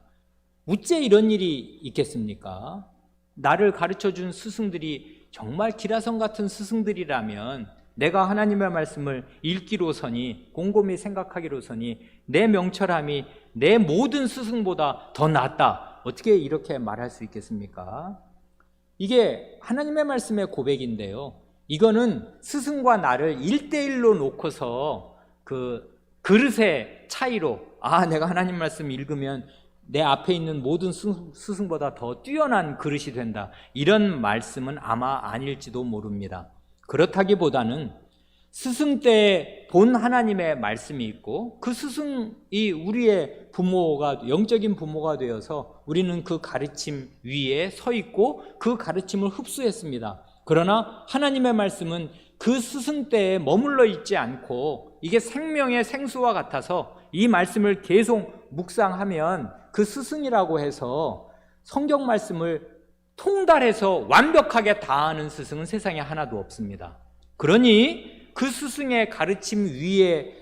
어째 이런 일이 있겠습니까? 나를 가르쳐준 스승들이 정말 기라성 같은 스승들이라면 내가 하나님의 말씀을 읽기로서니 곰곰이 생각하기로서니 내 명철함이 내 모든 스승보다 더 낫다. 어떻게 이렇게 말할 수 있겠습니까? 이게 하나님의 말씀의 고백인데요. 이거는 스승과 나를 1대1로 놓고서 그 그릇의 차이로 내가 하나님 말씀 읽으면 내 앞에 있는 모든 스승보다 더 뛰어난 그릇이 된다. 이런 말씀은 아마 아닐지도 모릅니다. 그렇다기보다는 스승 때 본 하나님의 말씀이 있고 그 스승이 우리의 부모가, 영적인 부모가 되어서 우리는 그 가르침 위에 서 있고 그 가르침을 흡수했습니다. 그러나 하나님의 말씀은 그 스승 때에 머물러 있지 않고 이게 생명의 생수와 같아서 이 말씀을 계속 묵상하면 그 스승이라고 해서 성경 말씀을 통달해서 완벽하게 다 아는 스승은 세상에 하나도 없습니다. 그러니 그 스승의 가르침 위에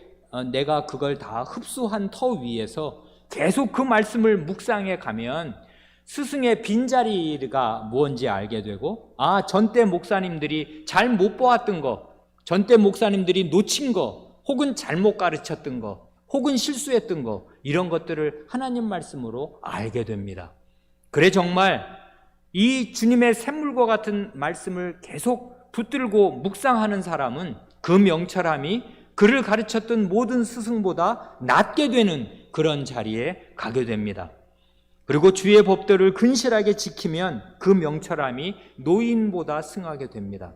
내가 그걸 다 흡수한 터 위에서 계속 그 말씀을 묵상해 가면 스승의 빈자리가 뭔지 알게 되고, 전때 목사님들이 잘 못 보았던 거, 전때 목사님들이 놓친 거, 혹은 잘못 가르쳤던 거, 혹은 실수했던 거, 이런 것들을 하나님 말씀으로 알게 됩니다. 그래 정말 이 주님의 샘물과 같은 말씀을 계속 붙들고 묵상하는 사람은 그 명철함이 그를 가르쳤던 모든 스승보다 낮게 되는 그런 자리에 가게 됩니다. 그리고 주의 법도를 근실하게 지키면 그 명철함이 노인보다 승하게 됩니다.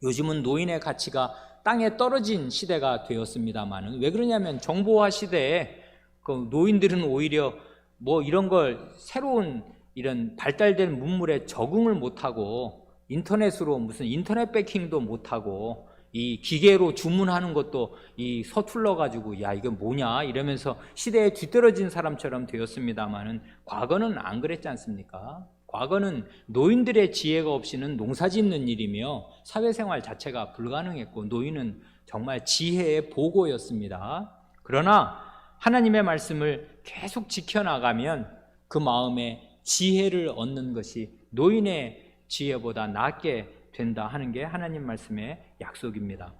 요즘은 노인의 가치가 땅에 떨어진 시대가 되었습니다만, 왜 그러냐면 정보화 시대에 그 노인들은 오히려 뭐 이런 걸 새로운 이런 발달된 문물에 적응을 못하고, 인터넷으로 무슨 인터넷 뱅킹도 못하고, 이 기계로 주문하는 것도 이 서툴러 가지고 야 이게 뭐냐 이러면서 시대에 뒤떨어진 사람처럼 되었습니다마는, 과거는 안 그랬지 않습니까? 과거는 노인들의 지혜가 없이는 농사 짓는 일이며 사회생활 자체가 불가능했고, 노인은 정말 지혜의 보고였습니다. 그러나 하나님의 말씀을 계속 지켜나가면 그 마음에 지혜를 얻는 것이 노인의 지혜보다 낫게 된다 하는 게 하나님 말씀의 약속입니다.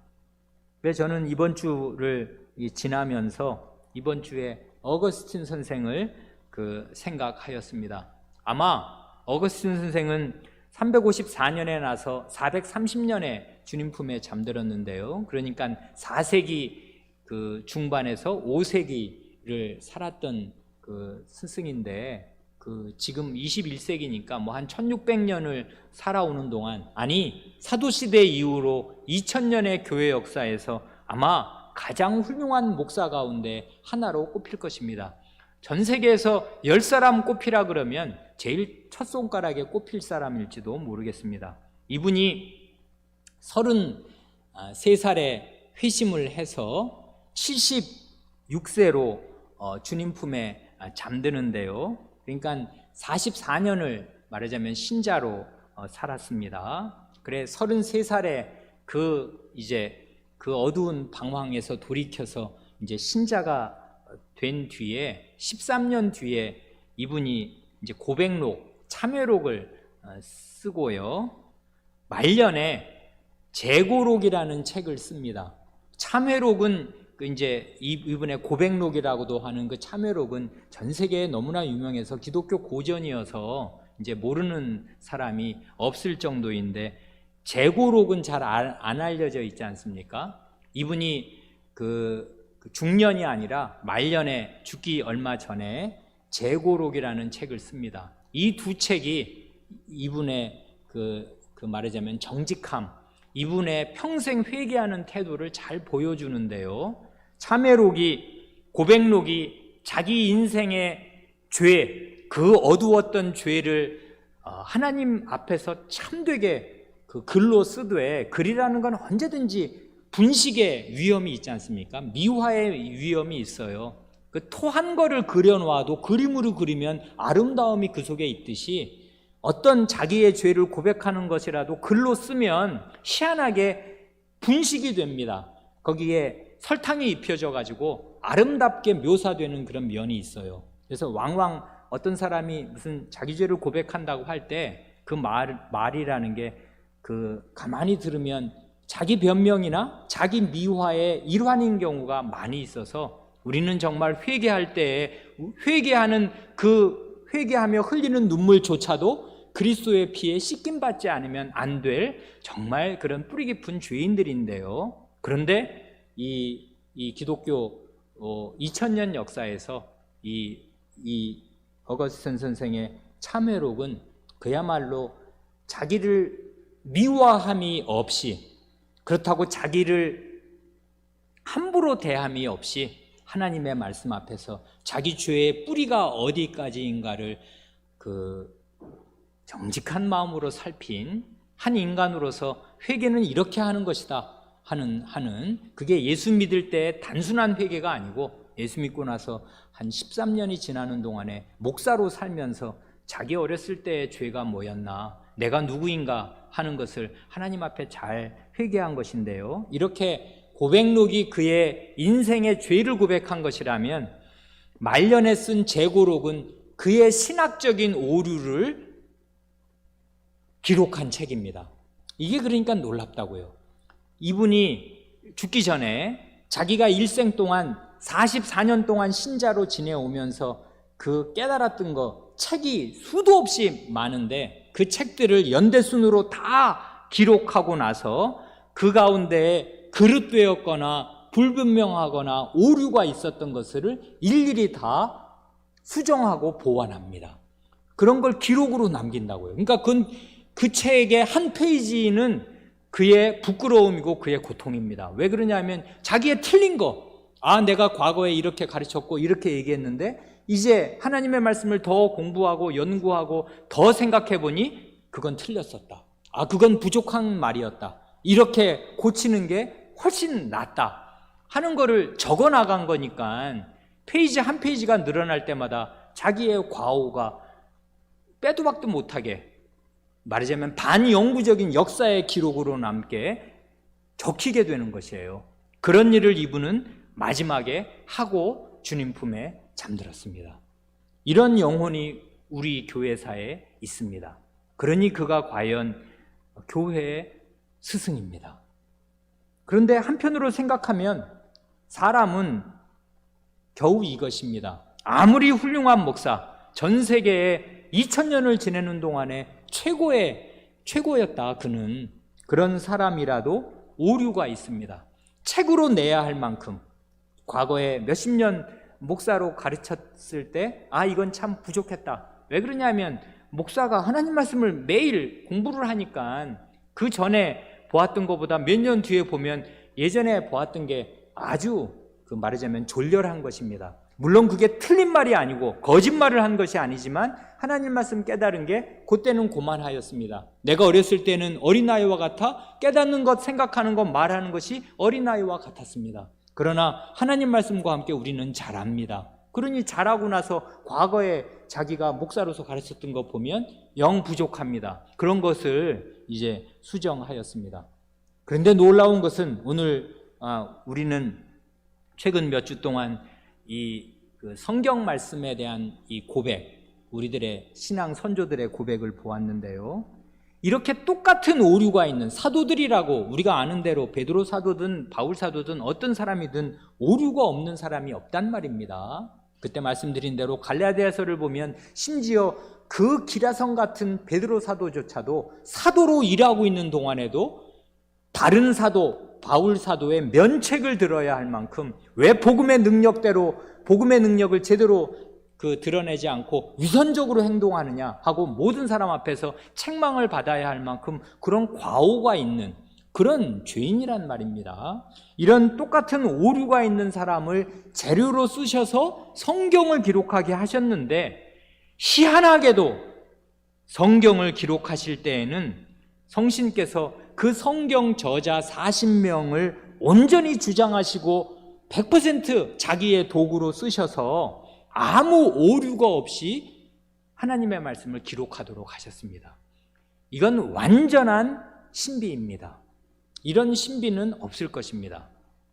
그래서 저는 이번 주를 지나면서 이번 주에 어거스틴 선생을 생각하였습니다. 아마 어거스틴 선생은 354년에 나서 430년에 주님 품에 잠들었는데요. 그러니까 4세기 중반에서 5세기를 살았던 스승인데, 지금 21세기니까 뭐 한 1600년을 살아오는 동안, 사도시대 이후로 2000년의 교회 역사에서 아마 가장 훌륭한 목사 가운데 하나로 꼽힐 것입니다. 전 세계에서 10사람 꼽히라 그러면 제일 첫 손가락에 꼽힐 사람일지도 모르겠습니다. 이분이 33살에 회심을 해서 76세로 주님 품에 잠드는데요. 그러니까 44년을 말하자면 신자로 살았습니다. 그래 33살에 그 어두운 방황에서 돌이켜서 이제 신자가 된 뒤에 13년 뒤에 이분이 이제 고백록, 참회록을 쓰고요. 말년에 재고록이라는 책을 씁니다. 참회록은 이제 이분의 고백록이라고도 하는 그 참회록은 전 세계에 너무나 유명해서 기독교 고전이어서 이제 모르는 사람이 없을 정도인데, 재고록은 잘 안 알려져 있지 않습니까? 이분이 중년이 아니라 말년에 죽기 얼마 전에 재고록이라는 책을 씁니다. 이 두 책이 이분의 말하자면 정직함, 이분의 평생 회개하는 태도를 잘 보여주는데요. 참회록이, 고백록이 자기 인생의 죄, 그 어두웠던 죄를 하나님 앞에서 참되게 글로 쓰되, 글이라는 건 언제든지 분식의 위험이 있지 않습니까? 미화의 위험이 있어요. 토한 거를 그려놔도 그림으로 그리면 아름다움이 그 속에 있듯이, 어떤 자기의 죄를 고백하는 것이라도 글로 쓰면 희한하게 분식이 됩니다. 거기에 설탕이 입혀져 가지고 아름답게 묘사되는 그런 면이 있어요. 그래서 왕왕 어떤 사람이 무슨 자기 죄를 고백한다고 할 때 그 말이라는 게 가만히 들으면 자기 변명이나 자기 미화의 일환인 경우가 많이 있어서, 우리는 정말 회개할 때에 회개하며 흘리는 눈물조차도 그리스도의 피에 씻김받지 않으면 안 될 정말 그런 뿌리 깊은 죄인들인데요. 그런데 이 기독교 2000년 역사에서 이 어거스틴 선생의 참회록은 그야말로 자기를 미화함이 없이, 그렇다고 자기를 함부로 대함이 없이 하나님의 말씀 앞에서 자기 죄의 뿌리가 어디까지인가를 정직한 마음으로 살핀 한 인간으로서 회개는 이렇게 하는 것이다 하는 그게 예수 믿을 때 단순한 회개가 아니고 예수 믿고 나서 한 13년이 지나는 동안에 목사로 살면서 자기 어렸을 때의 죄가 뭐였나, 내가 누구인가 하는 것을 하나님 앞에 잘 회개한 것인데요, 이렇게 고백록이 그의 인생의 죄를 고백한 것이라면 말년에 쓴 재고록은 그의 신학적인 오류를 기록한 책입니다. 이게 그러니까 놀랍다고요. 이분이 죽기 전에 자기가 일생 동안 44년 동안 신자로 지내오면서 그 깨달았던 거 책이 수도 없이 많은데 그 책들을 연대순으로 다 기록하고 나서 그 가운데 그릇되었거나 불분명하거나 오류가 있었던 것을 일일이 다 수정하고 보완합니다. 그런 걸 기록으로 남긴다고요. 그러니까 그 책의 한 페이지는 그의 부끄러움이고 그의 고통입니다. 왜 그러냐면 자기의 틀린 거, 내가 과거에 이렇게 가르쳤고 이렇게 얘기했는데 이제 하나님의 말씀을 더 공부하고 연구하고 더 생각해 보니 그건 틀렸었다. 그건 부족한 말이었다. 이렇게 고치는 게 훨씬 낫다 하는 거를 적어 나간 거니까 페이지 한 페이지가 늘어날 때마다 자기의 과오가 빼도 박도 못하게, 말하자면 반영구적인 역사의 기록으로 남게 적히게 되는 것이에요. 그런 일을 이분은 마지막에 하고 주님 품에 잠들었습니다. 이런 영혼이 우리 교회사에 있습니다. 그러니 그가 과연 교회의 스승입니다. 그런데 한편으로 생각하면 사람은 겨우 이것입니다. 아무리 훌륭한 목사, 전 세계에 2000년을 지내는 동안에 최고였다 그는, 그런 사람이라도 오류가 있습니다. 책으로 내야 할 만큼 과거에 몇십 년 목사로 가르쳤을 때 이건 참 부족했다. 왜 그러냐면 목사가 하나님 말씀을 매일 공부를 하니까 그 전에 보았던 것보다 몇 년 뒤에 보면 예전에 보았던 게 아주 말하자면 졸렬한 것입니다. 물론 그게 틀린 말이 아니고 거짓말을 한 것이 아니지만 하나님 말씀 깨달은 게 그때는 고만하였습니다. 내가 어렸을 때는 어린아이와 같아 깨닫는 것, 생각하는 것, 말하는 것이 어린아이와 같았습니다. 그러나 하나님 말씀과 함께 우리는 잘합니다. 그러니 잘하고 나서 과거에 자기가 목사로서 가르쳤던 것 보면 영 부족합니다. 그런 것을 이제 수정하였습니다. 그런데 놀라운 것은 오늘 우리는 최근 몇 주 동안 이 성경 말씀에 대한 이 고백, 우리들의 신앙 선조들의 고백을 보았는데요, 이렇게 똑같은 오류가 있는 사도들이라고 우리가 아는 대로 베드로 사도든 바울 사도든 어떤 사람이든 오류가 없는 사람이 없단 말입니다. 그때 말씀드린 대로 갈라디아서를 보면 심지어 그 기라성 같은 베드로 사도조차도 사도로 일하고 있는 동안에도 다른 사도 바울 사도의 면책을 들어야 할 만큼, 왜 복음의 능력대로 복음의 능력을 제대로 드러내지 않고 위선적으로 행동하느냐 하고 모든 사람 앞에서 책망을 받아야 할 만큼 그런 과오가 있는 그런 죄인이란 말입니다. 이런 똑같은 오류가 있는 사람을 재료로 쓰셔서 성경을 기록하게 하셨는데, 희한하게도 성경을 기록하실 때에는 성신께서 그 성경 저자 40명을 온전히 주장하시고 100% 자기의 도구로 쓰셔서 아무 오류가 없이 하나님의 말씀을 기록하도록 하셨습니다. 이건 완전한 신비입니다. 이런 신비는 없을 것입니다.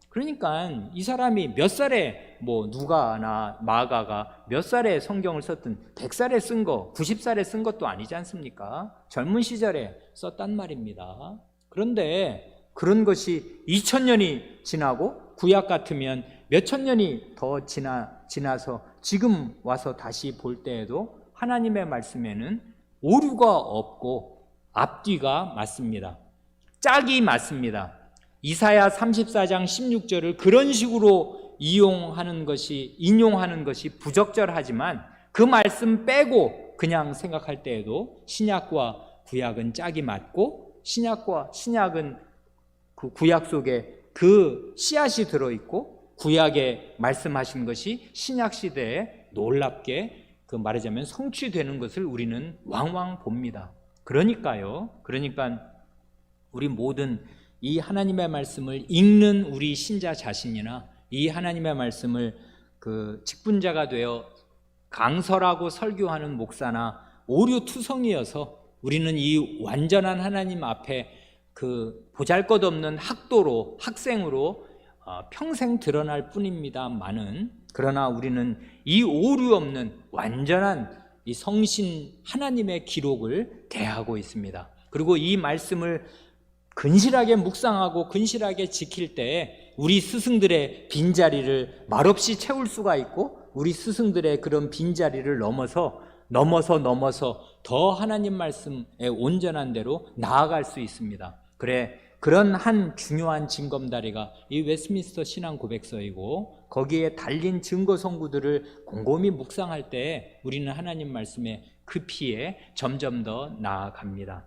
그러니까 이 사람이 몇 살에 누가나 마가가 몇 살에 성경을 썼든 100살에 쓴 거, 90살에 쓴 것도 아니지 않습니까? 젊은 시절에 썼단 말입니다. 그런데 그런 것이 2000년이 지나고 구약 같으면 몇천 년이 더 지나서 지금 와서 다시 볼 때에도 하나님의 말씀에는 오류가 없고 앞뒤가 맞습니다. 짝이 맞습니다. 이사야 34장 16절을 그런 식으로 인용하는 것이 부적절하지만 그 말씀 빼고 그냥 생각할 때에도 신약과 구약은 짝이 맞고, 신약은 그 구약 속에 그 씨앗이 들어있고 구약에 말씀하신 것이 신약 시대에 놀랍게 그 말하자면 성취되는 것을 우리는 왕왕 봅니다. 그러니까 우리 모든 이 하나님의 말씀을 읽는 우리 신자 자신이나 이 하나님의 말씀을 그 직분자가 되어 강설하고 설교하는 목사나 오류투성이어서 우리는 이 완전한 하나님 앞에 그 보잘것없는 학생으로 평생 드러날 뿐입니다만은, 그러나 우리는 이 오류 없는 완전한 이 성신 하나님의 기록을 대하고 있습니다. 그리고 이 말씀을 근실하게 묵상하고 근실하게 지킬 때에 우리 스승들의 빈자리를 말없이 채울 수가 있고, 우리 스승들의 그런 빈자리를 넘어서 더 하나님 말씀의 온전한 대로 나아갈 수 있습니다. 그런 한 중요한 징검다리가 이 웨스트민스터 신앙 고백서이고, 거기에 달린 증거 성구들을 곰곰이 묵상할 때 우리는 하나님 말씀에 급히에 점점 더 나아갑니다.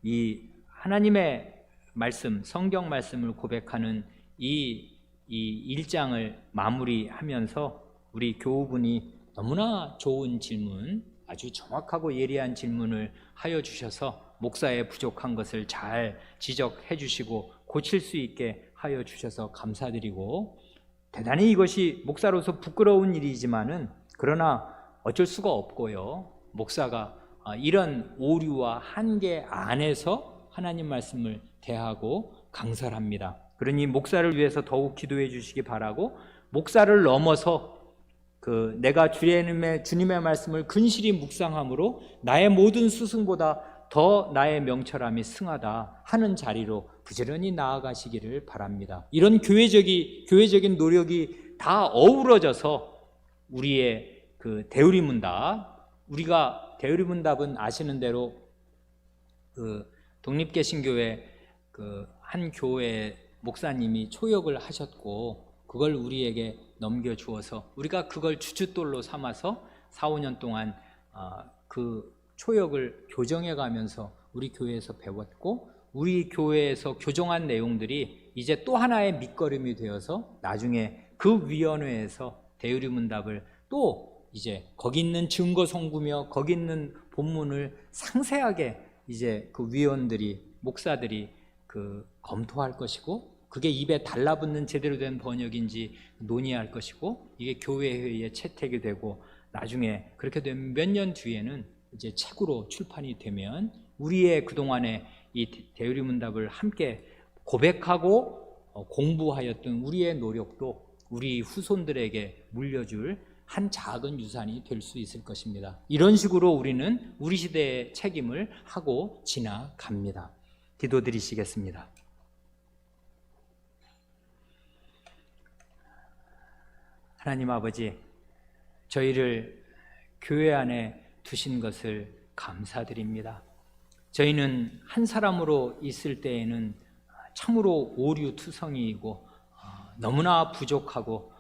이 하나님의 말씀, 성경 말씀을 고백하는 이 1장을 마무리하면서 우리 교우분이 너무나 좋은 질문, 아주 정확하고 예리한 질문을 하여 주셔서 목사의 부족한 것을 잘 지적해 주시고 고칠 수 있게 하여 주셔서 감사드리고, 대단히 이것이 목사로서 부끄러운 일이지만은 그러나 어쩔 수가 없고요. 목사가 이런 오류와 한계 안에서 하나님 말씀을 대하고 강설합니다. 그러니 목사를 위해서 더욱 기도해 주시기 바라고, 목사를 넘어서 내가 주님의 말씀을 근실히 묵상함으로 나의 모든 스승보다 더 나의 명철함이 승하다 하는 자리로 부지런히 나아가시기를 바랍니다. 이런 교회적인 노력이 다 어우러져서 우리의 그 대우리문답, 우리가 대우리문답은 아시는 대로 그 독립개신교회 그 한 교회 목사님이 초역을 하셨고, 그걸 우리에게 넘겨주어서 우리가 그걸 주춧돌로 삼아서 4, 5년 동안 그 초역을 교정해 가면서 우리 교회에서 배웠고, 우리 교회에서 교정한 내용들이 이제 또 하나의 밑거름이 되어서 나중에 그 위원회에서 대우리문답을 또 이제 거기 있는 증거 성구며 거기 있는 본문을 상세하게 이제 그 위원들이, 목사들이 그 검토할 것이고, 그게 입에 달라붙는 제대로 된 번역인지 논의할 것이고, 이게 교회회의에 채택이 되고 나중에 그렇게 되면 몇 년 뒤에는 이제 책으로 출판이 되면 우리의 그동안의 이 대우리문답을 함께 고백하고 공부하였던 우리의 노력도 우리 후손들에게 물려줄 한 작은 유산이 될 수 있을 것입니다. 이런 식으로 우리는 우리 시대의 책임을 하고 지나갑니다. 기도드리시겠습니다. 하나님 아버지, 저희를 교회 안에 두신 것을 감사드립니다. 저희는 한 사람으로 있을 때에는 참으로 오류투성이이고 너무나 부족하고,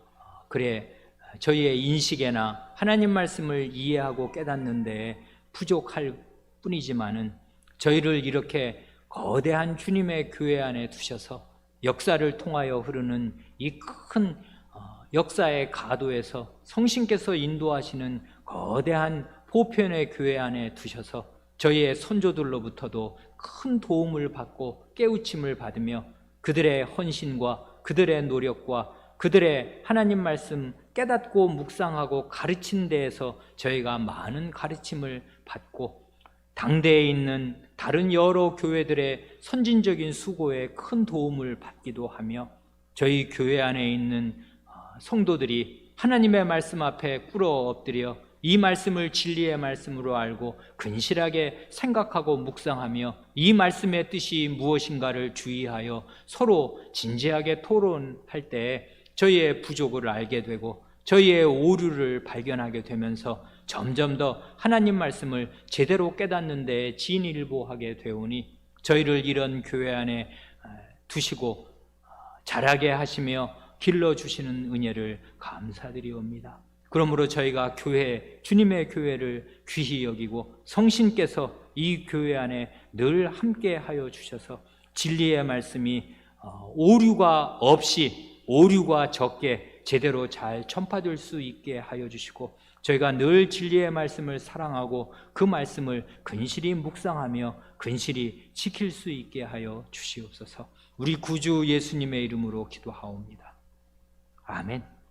저희의 인식에나 하나님 말씀을 이해하고 깨닫는데 부족할 뿐이지만은, 저희를 이렇게 거대한 주님의 교회 안에 두셔서 역사를 통하여 흐르는 이 큰 역사의 가도에서 성신께서 인도하시는 거대한 보편의 교회 안에 두셔서 저희의 선조들로부터도 큰 도움을 받고 깨우침을 받으며 그들의 헌신과 그들의 노력과 그들의 하나님 말씀 깨닫고 묵상하고 가르친 데에서 저희가 많은 가르침을 받고, 당대에 있는 다른 여러 교회들의 선진적인 수고에 큰 도움을 받기도 하며, 저희 교회 안에 있는 성도들이 하나님의 말씀 앞에 꿇어 엎드려 이 말씀을 진리의 말씀으로 알고 근실하게 생각하고 묵상하며 이 말씀의 뜻이 무엇인가를 주의하여 서로 진지하게 토론할 때 저희의 부족을 알게 되고 저희의 오류를 발견하게 되면서 점점 더 하나님 말씀을 제대로 깨닫는 데에 진일보하게 되오니, 저희를 이런 교회 안에 두시고 자라게 하시며 길러주시는 은혜를 감사드리옵니다. 그러므로 저희가 주님의 교회를 귀히 여기고 성신께서 이 교회 안에 늘 함께 하여 주셔서 진리의 말씀이 오류가 없이, 오류가 적게 제대로 잘 전파될 수 있게 하여 주시고, 저희가 늘 진리의 말씀을 사랑하고 그 말씀을 근실히 묵상하며 근실히 지킬 수 있게 하여 주시옵소서. 우리 구주 예수님의 이름으로 기도하옵니다. 아멘.